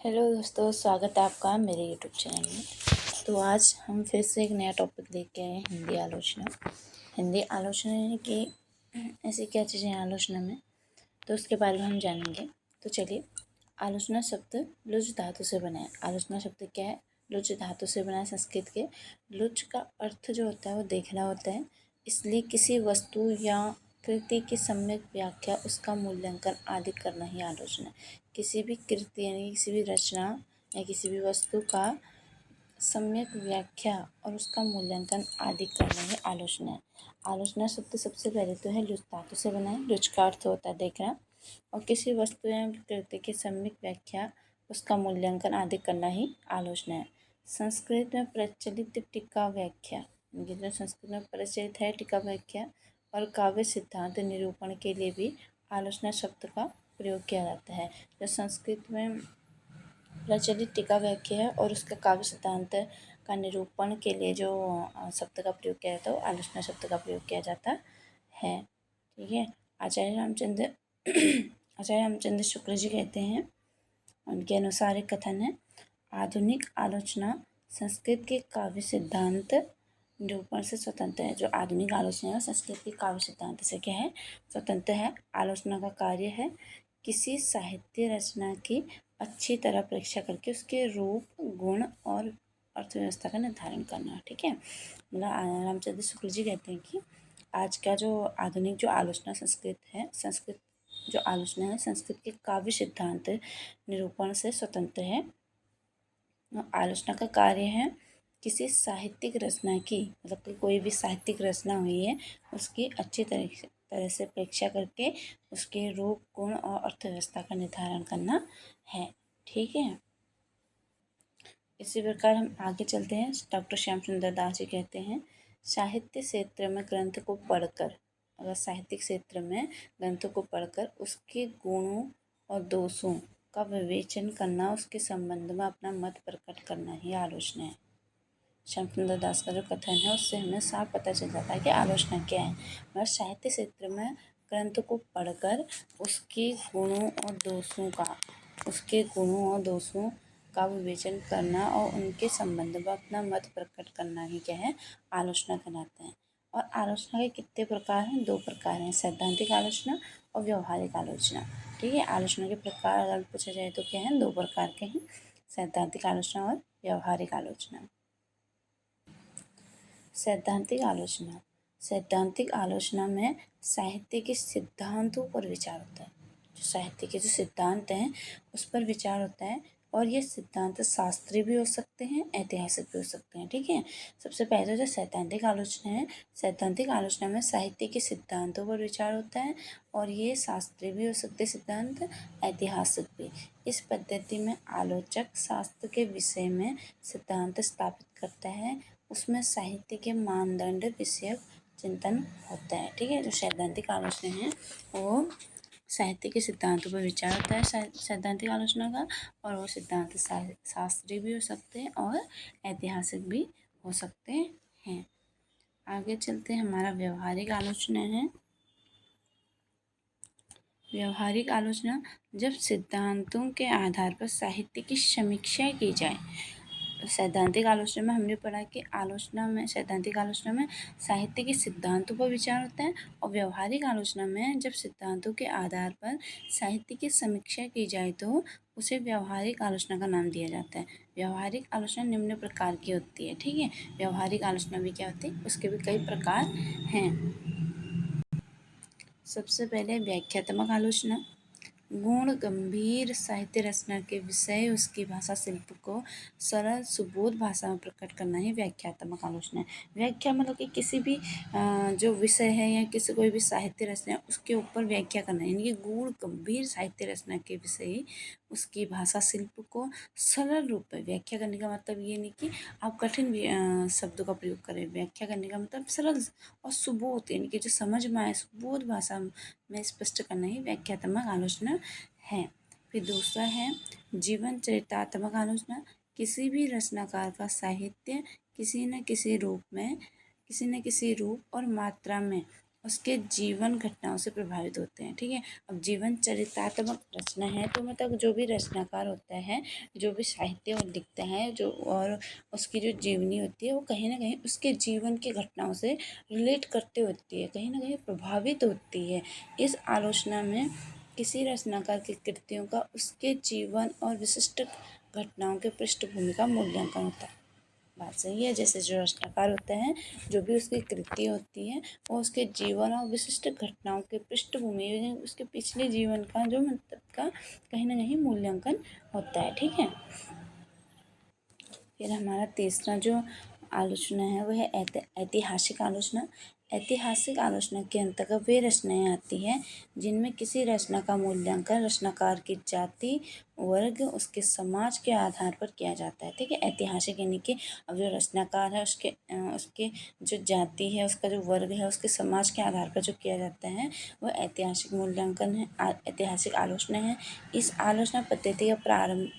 Hello दोस्तों, स्वागत है आपका मेरे यूट्यूब चैनल में। तो आज हम फिर से एक नया टॉपिक लेके आए हैं, हिंदी आलोचना। हिंदी आलोचना यानी कि ऐसी क्या चीज़ें हैं आलोचना में, तो उसके बारे में हम जानेंगे। तो चलिए, आलोचना शब्द लुज धातु से बना है। आलोचना शब्द क्या है? लुज धातु से बना है, संस्कृत के। लुज का अर्थ जो होता है वो देखना होता है, इसलिए किसी वस्तु या कृति की सम्यक व्याख्या, उसका मूल्यांकन आदि करना ही आलोचना है। किसी भी कृति यानी किसी भी रचना या किसी भी वस्तु का सम्यक व्याख्या और उसका मूल्यांकन आदि करना ही आलोचना है। आलोचना शब्द सबसे पहले तो है लुच धातु से बना है। लुच का अर्थ होता है देखना, और किसी वस्तु या कृति की सम्यक व्याख्या, उसका मूल्यांकन आदि करना ही आलोचना है। संस्कृत में प्रचलित टीका व्याख्या, जो संस्कृत में प्रचलित है टीका व्याख्या और काव्य सिद्धांत निरूपण के लिए भी आलोचना शब्द का प्रयोग किया जाता है। जो संस्कृत में प्रचलित टीका व्याख्या है और उसका काव्य सिद्धांत का निरूपण के लिए जो शब्द का प्रयोग किया जाता है वो आलोचना शब्द का प्रयोग किया जाता है। ठीक है। आचार्य रामचंद्र शुक्ल जी कहते हैं, उनके अनुसार एक कथन है, आधुनिक आलोचना संस्कृत के काव्य सिद्धांत निरूपण से स्वतंत्र है। जो आधुनिक आलोचना है संस्कृत के काव्य सिद्धांत से क्या है? स्वतंत्र है। आलोचना का कार्य है किसी साहित्य रचना की अच्छी तरह परीक्षा करके उसके रूप, गुण और अर्थव्यवस्था का निर्धारण करना। ठीक है। मतलब रामचंद्र शुक्ल जी कहते हैं कि आज का जो आधुनिक जो आलोचना संस्कृत जो आलोचना है संस्कृत के काव्य सिद्धांत निरूपण से स्वतंत्र है। आलोचना का कार्य है किसी साहित्यिक रचना की, मतलब कि कोई भी साहित्यिक रचना हुई है उसकी अच्छी तरह से परीक्षा करके उसके रूप, गुण और अर्थव्यवस्था का निर्धारण करना है। ठीक है। इसी प्रकार हम आगे चलते हैं। डॉक्टर श्याम सुंदर दास जी कहते हैं, साहित्य क्षेत्र में ग्रंथ को पढ़कर, अगर साहित्यिक क्षेत्र में ग्रंथों को पढ़कर उसके गुणों और दोषों का विवेचन करना, उसके संबंध में अपना मत प्रकट करना ही आलोचना है। श्याम सुंदर दास का जो कथन है उससे हमें साफ पता चल जाता है कि आलोचना क्या है। मतलब साहित्य क्षेत्र में ग्रंथ को पढ़कर उसके गुणों और दोषों का विवेचन करना और उनके संबंध में अपना मत प्रकट करना ही क्या है? आलोचना कहलाते हैं। और आलोचना के कितने प्रकार हैं? 2 प्रकार हैं, सैद्धांतिक आलोचना और व्यवहारिक आलोचना। ठीक है। आलोचना के प्रकार अगर पूछा जाए तो क्या है? 2 प्रकार के हैं, सैद्धांतिक आलोचना और व्यवहारिक आलोचना। सैद्धांतिक आलोचना। सैद्धांतिक आलोचना में साहित्य के सिद्धांतों पर विचार होता है। जो साहित्य के जो सिद्धांत हैं उस पर विचार होता है, और ये सिद्धांत शास्त्रीय भी हो सकते हैं, ऐतिहासिक भी हो सकते हैं। ठीक है। सबसे पहले जो सैद्धांतिक आलोचना है, सैद्धांतिक आलोचना में साहित्य के सिद्धांतों पर विचार होता है, और ये शास्त्रीय भी हो सकते सिद्धांत, ऐतिहासिक भी। इस पद्धति में आलोचक शास्त्र के विषय में सिद्धांत स्थापित करता है, उसमें साहित्य के मानदंड विषयक चिंतन होता है। ठीक है। जो सैद्धांतिक आलोचना है वो साहित्य के सिद्धांतों पर विचार होता है सैद्धांतिक आलोचना का, और वो सिद्धांत शास्त्रीय भी हो सकते हैं और ऐतिहासिक भी हो सकते हैं। आगे चलते हैं। हमारा व्यवहारिक आलोचना है। व्यवहारिक आलोचना जब सिद्धांतों के आधार पर साहित्य की समीक्षा की जाए। सैद्धांतिक आलोचना में हमने पढ़ा कि सैद्धांतिक आलोचना में साहित्य के सिद्धांतों पर विचार होता है, और व्यवहारिक आलोचना में जब सिद्धांतों के आधार पर साहित्य की समीक्षा की जाए तो उसे व्यवहारिक आलोचना का नाम दिया जाता है। व्यवहारिक आलोचना निम्न प्रकार की होती है। ठीक है। व्यवहारिक आलोचना भी क्या होती है? उसके भी कई प्रकार हैं। सबसे पहले व्याख्यात्मक आलोचना। गुण गंभीर साहित्य रचना के विषय उसकी भाषा शिल्प को सरल सुबोध भाषा में प्रकट करना ही व्याख्यात्मक आलोचना है। व्याख्या मतलब कि किसी भी जो विषय है या किसी कोई भी साहित्य रचना है उसके ऊपर व्याख्या करना है, यानी कि गुण गंभीर साहित्य रचना के विषय उसकी भाषा शिल्प को सरल रूप में व्याख्या करने का मतलब ये नहीं कि आप कठिन शब्दों का प्रयोग करें। व्याख्या करने का मतलब सरल और सुबोध, यानी कि जो समझ में आए, सुबोध भाषा में स्पष्ट करना ही व्याख्यात्मक आलोचना है। फिर दूसरा है जीवन चरित्रात्मक आलोचना। किसी भी रचनाकार का साहित्य किसी न किसी रूप और मात्रा में उसके जीवन घटनाओं से प्रभावित होते हैं। ठीक है, अब जीवन चरित्रात्मक रचना है तो मतलब जो भी रचनाकार होता है, जो भी साहित्य वो लिखता है, जो और उसकी जो जीवनी होती है वो कहीं ना कहीं उसके जीवन की घटनाओं से रिलेट करते होती है, कहीं ना कहीं प्रभावित होती है। इस आलोचना में किसी रचनाकार की कृतियों का उसके जीवन और विशिष्ट घटनाओं के पृष्ठभूमि का मूल्यांकन होता है। बात सही है। जैसे जो रचनाकार होता है, जो भी उसकी कृति होती है वो उसके जीवन और विशिष्ट घटनाओं के पृष्ठभूमि, उसके पिछले जीवन का जो मतलब का कहीं ना कहीं मूल्यांकन होता है। ठीक है, फिर हमारा तीसरा जो आलोचना है वो है ऐतिहासिक आलोचना। ऐतिहासिक आलोचना के अंतर्गत वे रचनाएं आती हैं जिनमें किसी रचना का मूल्यांकन रचनाकार की जाति, वर्ग, उसके समाज के आधार पर किया जाता है। ठीक है, ऐतिहासिक यानी कि अब जो रचनाकार है उसके जो जाति है, उसका जो वर्ग है, उसके समाज के आधार पर जो किया जाता है वह ऐतिहासिक मूल्यांकन है, ऐतिहासिक आलोचना है। इस आलोचना पद्धति का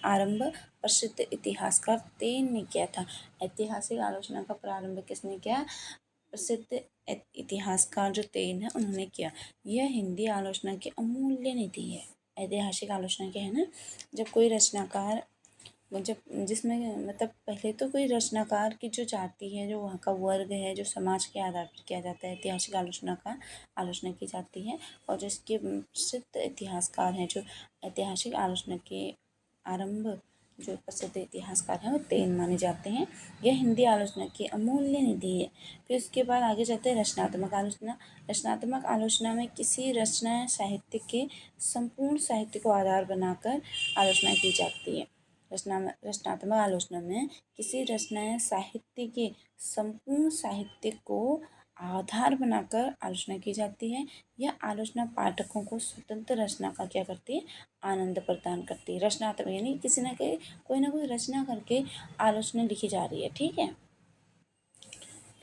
आरंभ प्रसिद्ध इतिहासकार तेन ने किया था। ऐतिहासिक आलोचना का प्रारंभ किसने किया? प्रसिद्ध इतिहासकार जो तेन है उन्होंने किया। यह हिंदी आलोचना की अमूल्य निधि है। ऐतिहासिक आलोचना क्या है ना, जब कोई रचनाकार, जब जिसमें मतलब पहले तो कोई रचनाकार की जो जाति है, जो वहाँ का वर्ग है, जो समाज के आधार पर किया जाता है, ऐतिहासिक आलोचना की जाती है। और जो इसके प्रसिद्ध इतिहासकार हैं, जो ऐतिहासिक आलोचना के आरंभ जो प्रसिद्ध इतिहासकार हैं वो तेन माने जाते हैं। यह हिंदी आलोचना की अमूल्य निधि है। फिर उसके बाद आगे चलते हैं रचनात्मक आलोचना। रचनात्मक आलोचना में किसी रचना साहित्य के संपूर्ण साहित्य को आधार बनाकर आलोचना की जाती है। रचनात्मक आलोचना में किसी रचना या साहित्य के संपूर्ण साहित्य को आधार बनाकर आलोचना की जाती है। यह आलोचना पाठकों को स्वतंत्र रचना का क्या करती है? आनंद प्रदान करती है। रचनात्मक यानी किसी न कोई ना कोई रचना करके आलोचना लिखी जा रही है। ठीक है,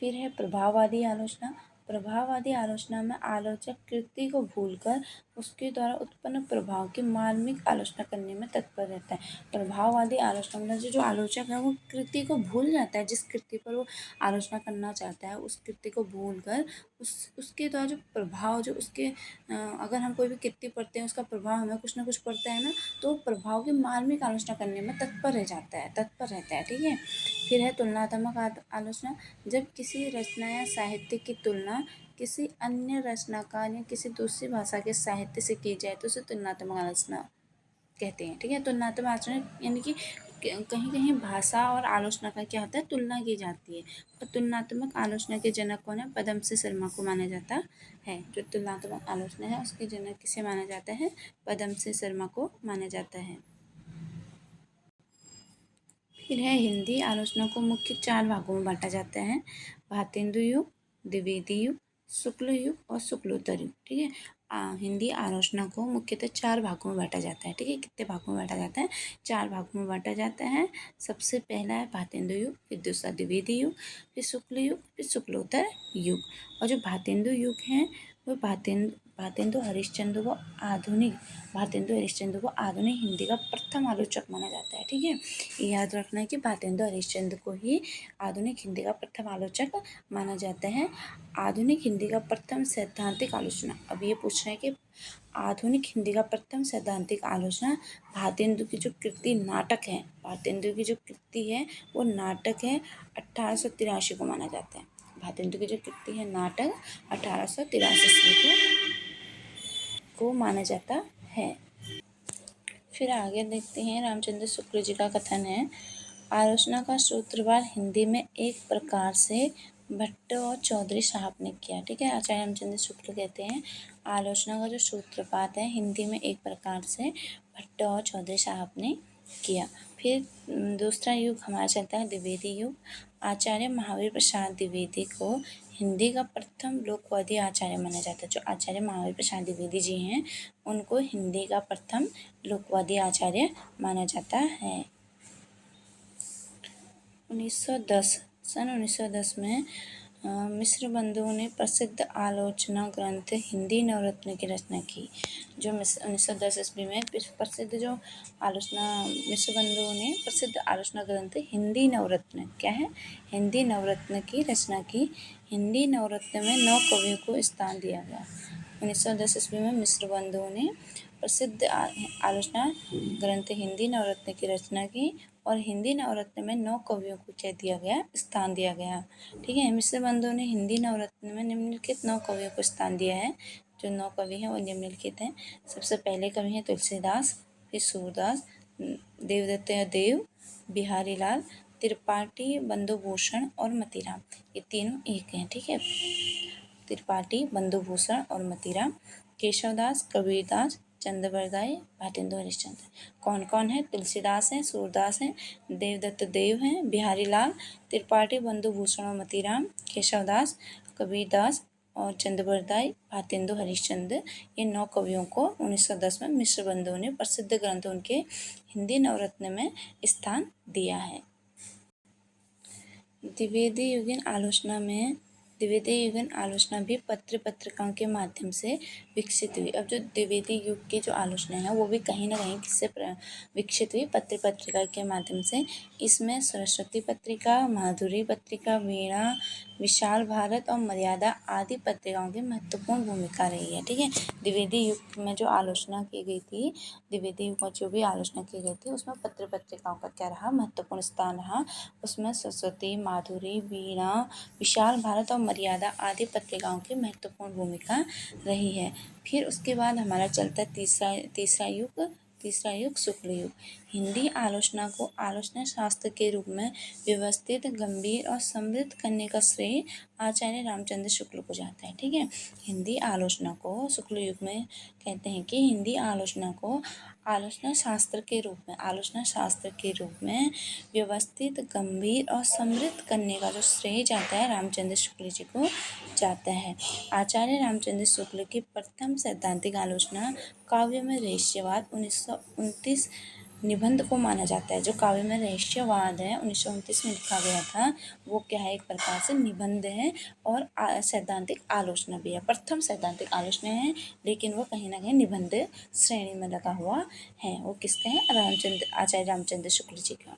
फिर है प्रभाववादी आलोचना। प्रभाववादी आलोचना में आलोचक कृति को भूलकर उसके द्वारा उत्पन्न प्रभाव की मार्मिक आलोचना करने में तत्पर रहता है। प्रभाववादी आलोचना मतलब जो आलोचक है वो कृति को भूल जाता है, जिस कृति पर वो आलोचना करना चाहता है उस कृति को भूलकर उसके द्वारा जो प्रभाव, जो उसके अगर हम कोई भी कृति पढ़ते हैं उसका प्रभाव हमें कुछ ना कुछ पड़ता है ना, तो प्रभाव की मार्मिक आलोचना करने में तत्पर रहता है। ठीक है, फिर है तुलनात्मक आलोचना। जब किसी रचना या साहित्य की तुलना किसी अन्य रचनाकार या किसी दूसरी भाषा के साहित्य से की जाए तो उसे तुलनात्मक आलोचना कहते हैं। ठीक है, तुलनात्मक आलोचना यानी कि कहीं कहीं भाषा और आलोचना का क्या होता है? तुलना की जाती है। और तुलनात्मक आलोचना के जनक कौन है? पदमसी शर्मा को माना जाता है। जो तुलनात्मक आलोचना है उसके जनक किसे माना जाता है? पदमसी शर्मा को माना जाता है। फिर है हिंदी आलोचना को मुख्य 4 भागों में बांटा जाता है: भारतेंदु युग, द्विवेदी युग, शुक्ल युग और शुक्लोत्तर युग। ठीक है, हिंदी आलोचना को मुख्यतः 4 भागों में बांटा जाता है। ठीक है, कितने भागों में बांटा जाता है? 4 भागों में बांटा जाता है। सबसे पहला है भारतेंदु युग, फिर दूसरा द्विवेदी युग, फिर शुक्ल युग, फिर शुक्लोत्तर युग। और जो भारतेंदु युग है वो भारतेंदु हरिश्चंद्र को आधुनिक हिंदी का प्रथम आलोचक माना जाता है। ठीक है, ये याद रखना है कि भारतेंदु हरिश्चंद्र को ही आधुनिक हिंदी का प्रथम आलोचक माना जाता है। आधुनिक हिंदी का प्रथम सैद्धांतिक आलोचना, अब ये पूछ रहे हैं कि आधुनिक हिंदी का प्रथम सैद्धांतिक आलोचना भारतेंदु की जो कृति नाटक है, भारतेंदु की जो कृति है वो नाटक है, 1883 को माना जाता है। भारतेंदु की जो कृति है नाटक 1883 को माना जाता है। फिर आगे देखते हैं रामचंद्र शुक्ल जी का कथन है, आलोचना का सूत्रपात हिंदी में एक प्रकार से भट्ट और चौधरी साहब ने किया। ठीक है, आचार्य रामचंद्र शुक्ल कहते हैं आलोचना का जो सूत्रपात है हिंदी में एक प्रकार से भट्ट और चौधरी साहब ने किया। फिर दूसरा युग हमारा चलता है द्विवेदी युग। आचार्य महावीर प्रसाद द्विवेदी को हिंदी का प्रथम लोकवादी आचार्य माना जाता है। जो आचार्य महावीर प्रसाद द्विवेदी जी हैं उनको हिंदी का प्रथम लोकवादी आचार्य माना जाता है। 1910 सन 1910 में मिश्र बंधुओं ने प्रसिद्ध आलोचना ग्रंथ हिंदी नवरत्न की रचना की। जो 1910 ईस्वी में प्रसिद्ध जो आलोचना मिश्र बंधुओं ने प्रसिद्ध आलोचना ग्रंथ हिंदी नवरत्न क्या है, हिंदी नवरत्न की रचना की। हिंदी नवरत्न में 9 कवियों को स्थान दिया गया। 1910 ईस्वी में मिश्र बंधुओं ने प्रसिद्ध आलोचना ग्रंथ हिंदी नवरत्न की रचना की और हिंदी नवरत्न में 9 कवियों को क्या दिया गया, स्थान दिया गया। ठीक है, मिश्र बंधुओं ने हिंदी नवरत्न में निम्नलिखित 9 कवियों को स्थान दिया है। जो 9 कवि हैं वो निम्नलिखित हैं। सबसे पहले कवि हैं तुलसीदास, फिर सूरदास, देवदत्त देव, बिहारी लाल, त्रिपाठी, बंधुभूषण और मतीराम। ये तीनों एक हैं। ठीक है, त्रिपाठी, बंधुभूषण और मतीराम। केशवदास, कबीरदास, चंद्रवरदाई, भाटेंदु हरिश्चंद्र। कौन कौन है? तुलसीदास हैं, सूरदास हैं, देवदत्त देव हैं, बिहारी लाल, त्रिपाठी, बंधुभूषण और मतीराम, केशवदास, कबीरदास और चंद्रवरदाई, भातेंदु हरिश्चंद्र। ये 9 कवियों को 1910 में मिश्र बंधुओं ने प्रसिद्ध ग्रंथ उनके हिंदी नवरत्न में स्थान दिया है। द्विवेदी युगीन आलोचना भी पत्र पत्रिकाओं के माध्यम से विकसित हुई। अब जो द्विवेदी युग की जो आलोचना है वो भी कहीं ना कहीं किससे विकसित हुई? पत्र पत्रिका के माध्यम से। इसमें सरस्वती पत्रिका, माधुरी पत्रिका, वीणा, विशाल भारत और मर्यादा आदि पत्रिकाओं की महत्वपूर्ण भूमिका रही है। ठीक है, द्विवेदी युग में जो आलोचना की गई थी, द्विवेदी युग में जो भी आलोचना की गई थी उसमें पत्र पत्रिकाओं का क्या रहा? महत्वपूर्ण स्थान रहा। उसमें सरस्वती, माधुरी, वीणा, विशाल भारत और मर्यादा आदि पत्रिकाओं की महत्वपूर्ण भूमिका रही है। फिर उसके बाद हमारा चलता है तीसरा युग शुक्ल युग। हिंदी आलोचना को आलोचना शास्त्र के रूप में व्यवस्थित, गंभीर और समृद्ध करने का श्रेय आचार्य रामचंद्र शुक्ल को जाता है। ठीक है, हिंदी आलोचना को शुक्ल युग में कहते हैं कि हिंदी आलोचना को आलोचना शास्त्र के रूप में व्यवस्थित, गंभीर और समृद्ध करने का जो श्रेय जाता है रामचंद्र शुक्ल जी को जाता है। आचार्य रामचंद्र शुक्ल की प्रथम सैद्धांतिक आलोचना काव्य में रहस्यवाद 1929 निबंध को माना जाता है। जो काव्य में रहस्यवाद है 1929 में लिखा गया था वो क्या है? एक प्रकार से निबंध है और सैद्धांतिक आलोचना भी है। प्रथम सैद्धांतिक आलोचना है लेकिन वो कहीं ना कहीं निबंध श्रेणी में लगा हुआ है। वो किसका है? आचार्य रामचंद्र शुक्ल जी का।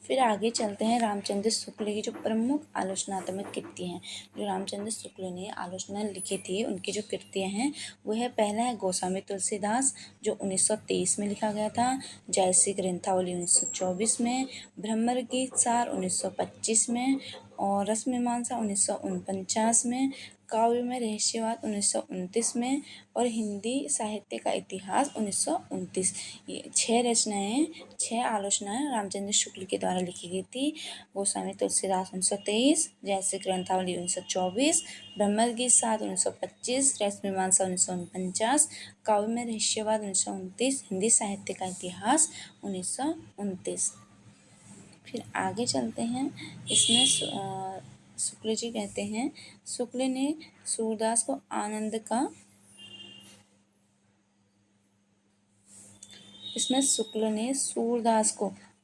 फिर आगे चलते हैं रामचंद्र शुक्ल की जो प्रमुख आलोचनात्मक कृतियाँ हैं। जो रामचंद्र शुक्ल ने आलोचना लिखी थी उनकी जो कृतियाँ हैं वो है, पहला है गोस्वामी तुलसीदास जो 1923 में लिखा गया था, जयश्री ग्रंथावली 1924 में, ब्रह्म गीत सार 1925 में और रसमीमांसा 1949 में, काव्य में रहस्यवाद 1929 में और हिंदी साहित्य का इतिहास 1929। ये 6 आलोचनाएं रामचंद्र शुक्ल के द्वारा लिखी गई थी। गोस्वामी तुलसीदास 1923, जयश्री ग्रंथावली 1924, ब्रह्मगीत सात 1925, रसमीमांसा 1949, काव्य में रहस्यवाद 1929, हिंदी साहित्य का इतिहास 1929। फिर आगे चलते हैं। इसमें शुक्ल जी कहते हैं, शुक्ल ने सूरदास को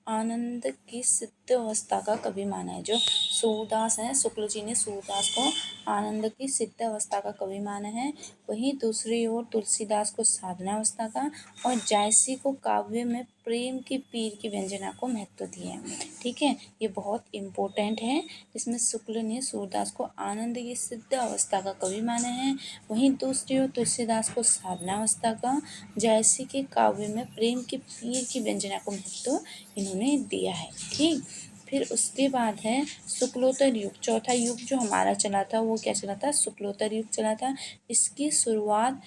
आनंद की सिद्ध अवस्था का कवि माना है। जो सूरदास है, शुक्ल जी ने सूरदास को आनंद की सिद्ध अवस्था का कवि माना है। वहीं दूसरी ओर तुलसीदास को साधना अवस्था का और जायसी को काव्य में प्रेम की पीर की व्यंजना को महत्व दिया है। ठीक है, ये बहुत इम्पोर्टेंट है। इसमें शुक्ल ने सूरदास को आनंद की सिद्ध अवस्था का कवि माना है। वहीं दूसरी ओर तुलसीदास को साधना अवस्था का, जायसी के काव्य में प्रेम की पीर की व्यंजना को महत्व इन्होंने दिया है। ठीक, फिर उसके बाद है शुक्लोत्तर युग। चौथा युग जो हमारा चला था वो क्या चला था? शुक्लोत्तर युग चला था। इसकी शुरुआत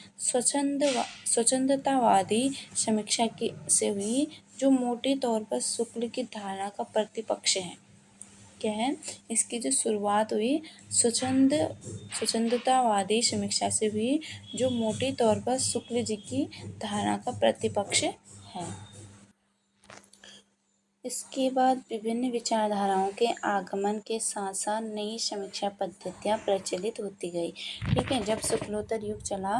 स्वच्छंदतावादी समीक्षा से हुई, जो मोटे तौर पर शुक्ल की धारणा का प्रतिपक्ष है। क्या है? इसकी जो शुरुआत हुई स्वच्छंदतावादी समीक्षा से हुई, जो मोटे तौर पर शुक्ल जी की धारणा का प्रतिपक्ष है। इसके बाद विभिन्न विचारधाराओं के आगमन के साथ साथ नई समीक्षा पद्धतियाँ प्रचलित होती गई। ठीक है, जब शुक्लोत्तर युग चला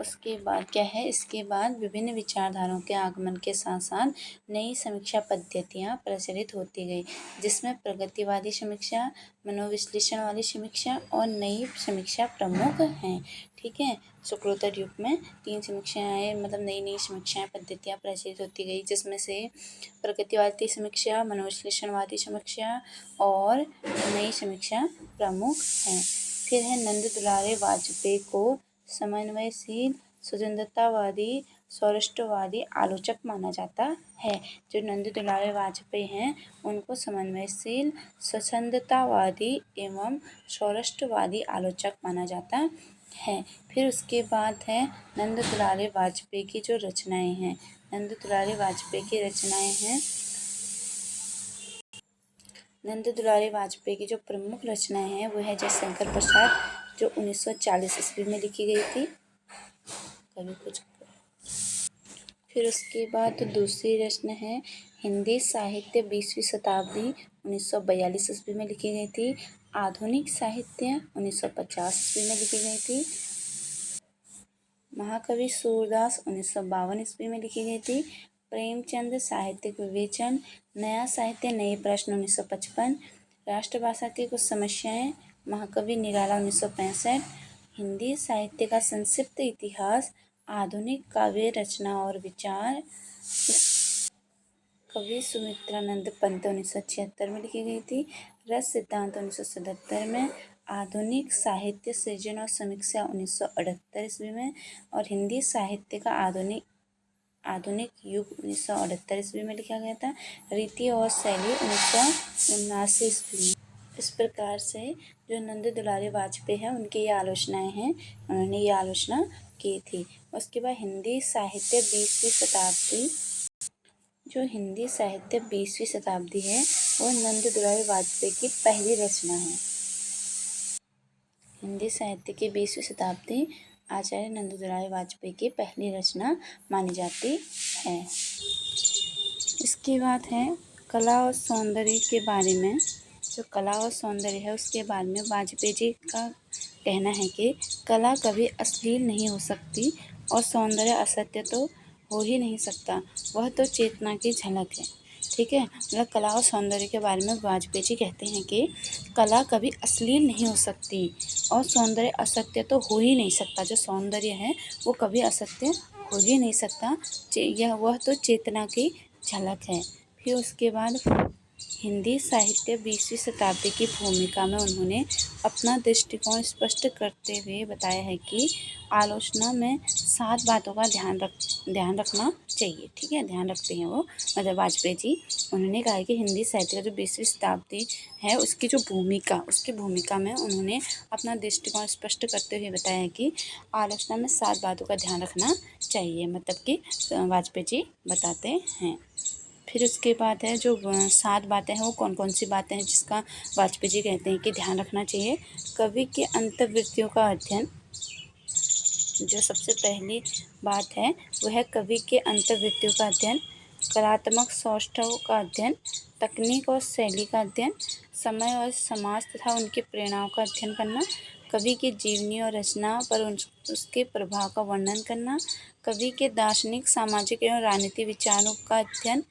उसके बाद क्या है, इसके बाद विभिन्न विचारधाराओं के आगमन के साथ साथ नई समीक्षा पद्धतियाँ प्रचलित होती गई, जिसमें प्रगतिवादी समीक्षा, मनोविश्लेषण वाली समीक्षा और नई समीक्षा प्रमुख हैं। ठीक है, शुक्लोत्तर युग में 3 समीक्षाएँ मतलब नई समीक्षाएँ पद्धतियाँ प्रचलित होती गई, जिसमें से प्रगतिवादी समीक्षा, मनोविश्लेषणवादी समीक्षा और नई समीक्षा प्रमुख हैं। फिर है नंद दुलारे वाजपेयी को समन्वयशील, स्वतंत्रतावादी, सौराष्ट्रवादी आलोचक माना जाता है। जो नंद दुलारे वाजपेयी हैं उनको समन्वयशील, स्वतंत्रतावादी एवं सौराष्ट्रवादी आलोचक माना जाता है। फिर उसके बाद है नंद दुलारे वाजपेयी की जो रचनाएं हैं, नंद दुलारे वाजपेयी की रचनाएं हैं, नंद दुलारे वाजपेयी की जो प्रमुख रचनाएं हैं वो है जयशंकर प्रसाद, जो 1940 ईस्वी में लिखी गई थी। कभी कुछ फिर उसके बाद दूसरी रचना है हिंदी साहित्य 20वीं शताब्दी, 1942 ईस्वी में लिखी गई थी। आधुनिक साहित्य 1950 ईस्वी में लिखी गई थी। महाकवि सूरदास 1952 ईस्वी में लिखी गई थी। प्रेमचंद साहित्यिक विवेचन, नया साहित्य नए प्रश्न 1955। राष्ट्रभाषा की कुछ समस्याएं, महाकवि निराला 1965। हिंदी साहित्य का संक्षिप्त इतिहास, आधुनिक काव्य रचना और विचार, कवि सुमित्रानंद पंत 1976 में लिखी गई थी। रस सिद्धांत 1977 में। आधुनिक साहित्य सृजन और समीक्षा 1978 ईस्वी में। और हिंदी साहित्य का आधुनिक युग 1978 ईस्वी में लिखा गया था। रीति और शैली 1979 ईस्वी में। इस प्रकार से जो नंद दुलारे वाजपेयी हैं उनकी ये आलोचनाएं हैं, उन्होंने ये आलोचना की थी। उसके बाद हिंदी साहित्य 20वीं शताब्दी, जो हिंदी साहित्य 20वीं शताब्दी है वो नंद दुलारे वाजपेयी की पहली रचना है। हिंदी साहित्य की 20वीं शताब्दी आचार्य नंद दुलारे वाजपेयी की पहली रचना मानी जाती है। इसके बाद है कला और सौंदर्य के बारे में। जो कला और सौंदर्य है उसके बारे में वाजपेयी जी का कहना है कि कला कभी अश्लील नहीं हो सकती और सौंदर्य असत्य तो हो ही नहीं सकता, वह तो चेतना की झलक है। ठीक है, मतलब कला और सौंदर्य के बारे में वाजपेयी जी कहते हैं कि कला कभी अश्लील नहीं हो सकती और सौंदर्य असत्य तो हो ही नहीं सकता। जो सौंदर्य है वो कभी असत्य हो ही नहीं सकता, वह तो चेतना की झलक है। फिर उसके बाद हिंदी साहित्य 20वीं शताब्दी की भूमिका में उन्होंने अपना दृष्टिकोण स्पष्ट करते हुए बताया है कि आलोचना में 7 बातों का ध्यान रखना चाहिए। ठीक है, ध्यान रखते हैं वो, मतलब वाजपेयी जी। उन्होंने कहा है कि हिंदी साहित्य का जो 20वीं शताब्दी है उसकी भूमिका में उन्होंने अपना दृष्टिकोण स्पष्ट करते हुए बताया है कि आलोचना में 7 बातों का ध्यान रखना चाहिए, मतलब कि वाजपेयी जी बताते हैं। फिर उसके बाद है जो 7 बातें हैं वो कौन कौन सी बातें हैं जिसका वाजपेयी जी कहते हैं कि ध्यान रखना चाहिए। कवि के अंतर्वृत्तियों का अध्ययन, जो सबसे पहली बात है वो है कवि के अंतर्वृत्तियों का अध्ययन, कलात्मक सौष्ठव का अध्ययन, तकनीक और शैली का अध्ययन, समय और समाज तथा उनकी प्रेरणाओं का अध्ययन करना, कवि की जीवनी और रचना पर उसके प्रभाव का वर्णन करना, कवि के दार्शनिक, सामाजिक एवं राजनीतिक विचारों का अध्ययन,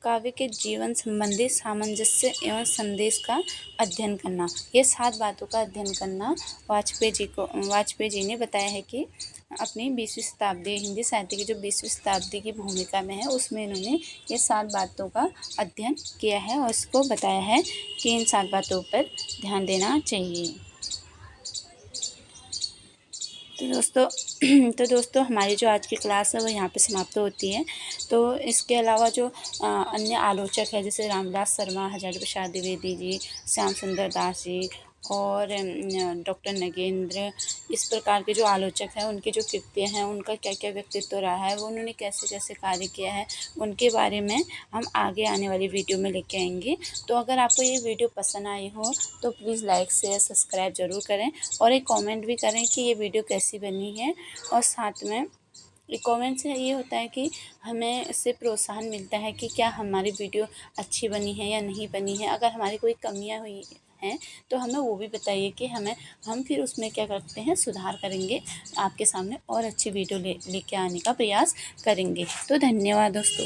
काव्य के जीवन संबंधी सामंजस्य एवं संदेश का अध्ययन करना। ये 7 बातों का अध्ययन करना वाजपेयी जी ने बताया है कि अपनी 20वीं शताब्दी हिंदी साहित्य की जो 20वीं शताब्दी की भूमिका में है उसमें इन्होंने ये 7 बातों का अध्ययन किया है और इसको बताया है कि इन 7 बातों पर ध्यान देना चाहिए। तो दोस्तों हमारी जो आज की क्लास है वो यहाँ पे समाप्त होती है। तो इसके अलावा जो अन्य आलोचक है जैसे रामदास शर्मा, हजारी प्रसाद द्विवेदी जी, श्याम सुंदर दास जी और डॉक्टर नगेंद्र, इस प्रकार के जो आलोचक हैं उनकी जो कृतियाँ हैं, उनका क्या क्या व्यक्तित्व रहा है, वो उन्होंने कैसे कैसे कार्य किया है, उनके बारे में हम आगे आने वाली वीडियो में लेके आएंगे। तो अगर आपको ये वीडियो पसंद आई हो तो प्लीज़ लाइक शेयर सब्सक्राइब ज़रूर करें और एक कमेंट भी करें कि ये वीडियो कैसी बनी है। और साथ में कमेंट से ये होता है कि हमें इससे प्रोत्साहन मिलता है कि क्या हमारी वीडियो अच्छी बनी है या नहीं बनी है। अगर हमारी कोई कमियां हुई हैं तो हमें वो भी बताइए कि हम फिर उसमें क्या करते हैं, सुधार करेंगे, आपके सामने और अच्छी वीडियो लेके आने का प्रयास करेंगे। तो धन्यवाद दोस्तों।